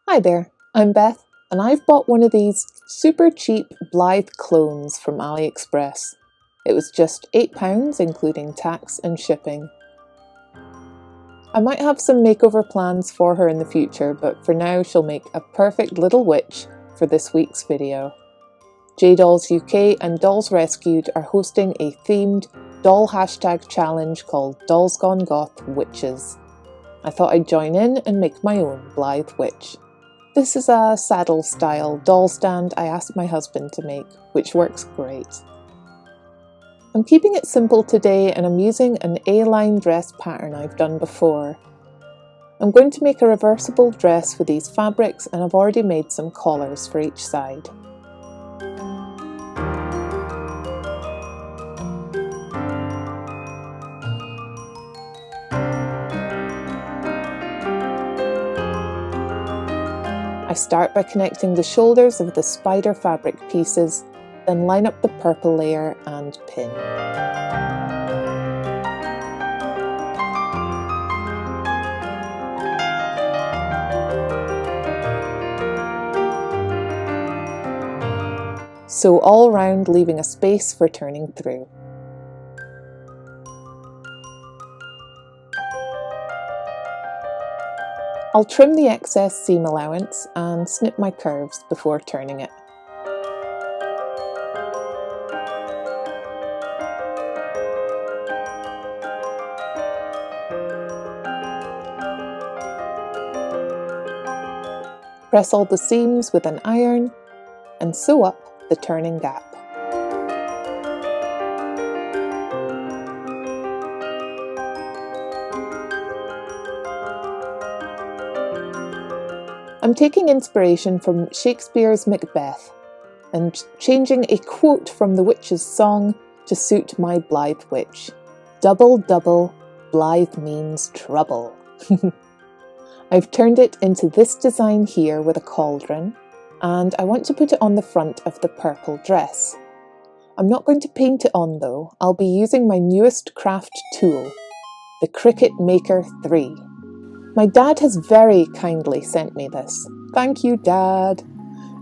Hi there, I'm Beth, and I've bought one of these super cheap Blythe Clothes from AliExpress. It was just £8 including tax and shipping. I might have some makeover plans for her in the future, but for now she'll make a perfect little witch for this week's video. JDolls UK and Dolls Rescued are hosting a themed doll hashtag challenge called Dolls Gone Goth Witches. I thought I'd join in and make my own Blythe witch. This is a saddle style doll stand I asked my husband to make, which works great. I'm keeping it simple today and I'm using an A-line dress pattern I've done before. I'm going to make a reversible dress with these fabrics and I've already made some collars for each side. I start by connecting the shoulders of the spider fabric pieces, then line up the purple layer and pin. Sew all round, leaving a space for turning through. I'll trim the excess seam allowance and snip my curves before turning it. Press all the seams with an iron and sew up the turning gap. I'm taking inspiration from Shakespeare's Macbeth and changing a quote from the witch's song to suit my Blythe witch. Double, double, Blythe means trouble. I've turned it into this design here with a cauldron, and I want to put it on the front of the purple dress. I'm not going to paint it on though, I'll be using my newest craft tool, the Cricut Maker 3. My dad has very kindly sent me this. Thank you, Dad!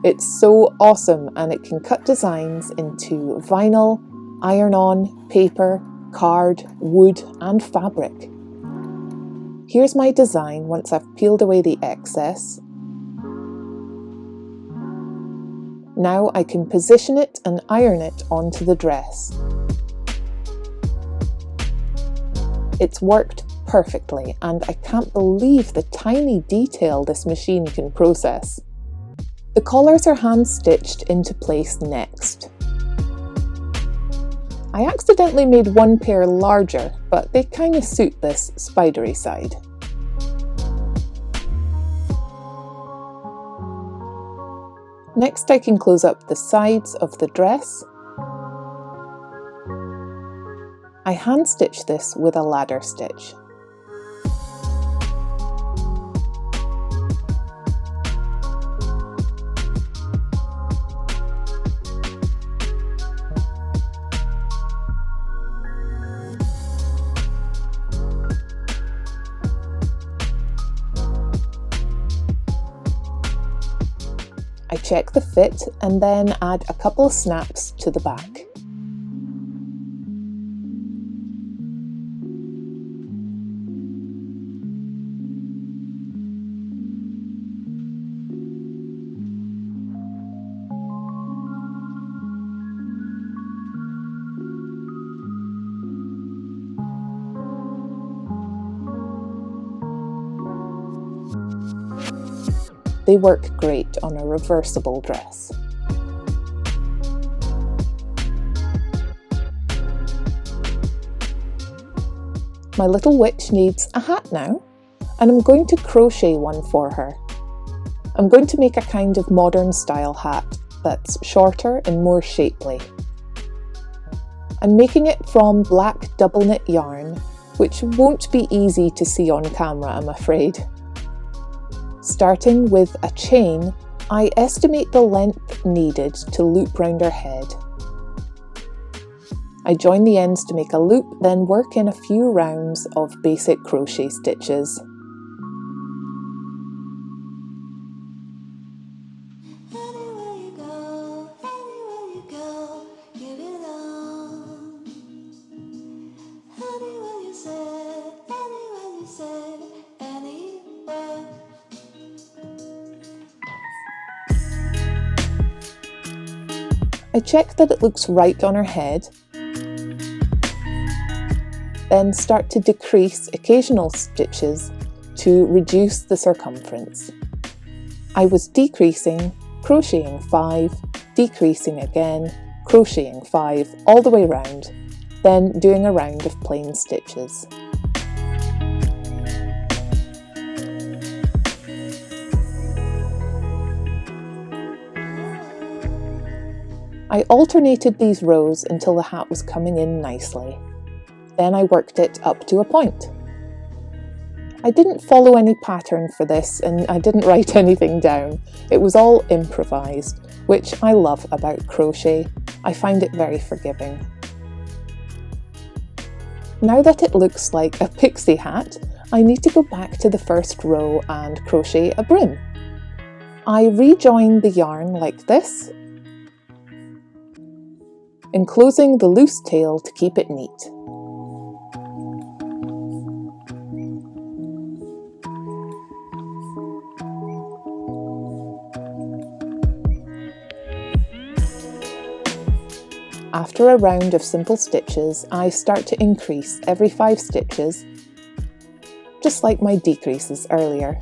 It's so awesome and it can cut designs into vinyl, iron-on, paper, card, wood and fabric. Here's my design once I've peeled away the excess. Now I can position it and iron it onto the dress. It's worked perfectly, and I can't believe the tiny detail this machine can process. The collars are hand stitched into place next. I accidentally made one pair larger, but they kind of suit this spidery side. Next I can close up the sides of the dress. I hand stitch this with a ladder stitch. I check the fit and then add a couple of snaps to the back. They work great on a reversible dress. My little witch needs a hat now, and I'm going to crochet one for her. I'm going to make a kind of modern style hat that's shorter and more shapely. I'm making it from black double knit yarn, which won't be easy to see on camera, I'm afraid. Starting with a chain, I estimate the length needed to loop round her head. I join the ends to make a loop, then work in a few rounds of basic crochet stitches. I check that it looks right on her head, then start to decrease occasional stitches to reduce the circumference. I was decreasing, crocheting 5, decreasing again, crocheting 5 all the way round, then doing a round of plain stitches. I alternated these rows until the hat was coming in nicely. Then I worked it up to a point. I didn't follow any pattern for this and I didn't write anything down. It was all improvised, which I love about crochet. I find it very forgiving. Now that it looks like a pixie hat, I need to go back to the first row and crochet a brim. I rejoin the yarn like this, enclosing the loose tail to keep it neat. After a round of simple stitches, I start to increase every 5 stitches, just like my decreases earlier.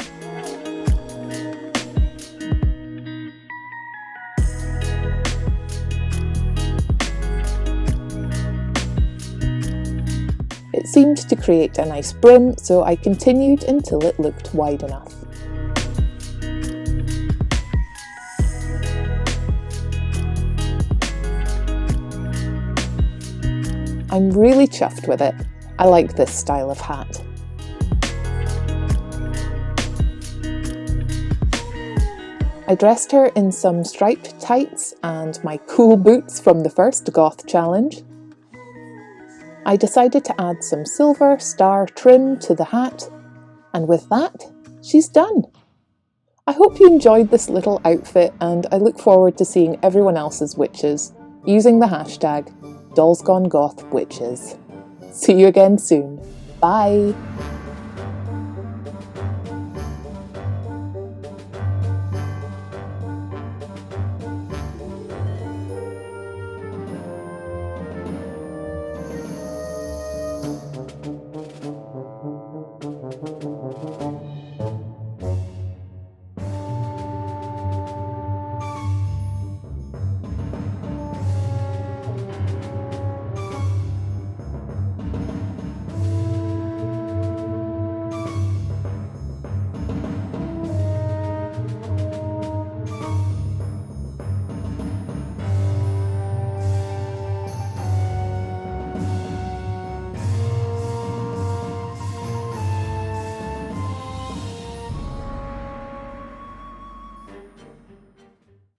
It seemed to create a nice brim, so I continued until it looked wide enough. I'm really chuffed with it. I like this style of hat. I dressed her in some striped tights and my cool boots from the first goth challenge. I decided to add some silver star trim to the hat, and with that, she's done. I hope you enjoyed this little outfit and I look forward to seeing everyone else's witches using the hashtag DollsGoneGothWitches. See you again soon. Bye!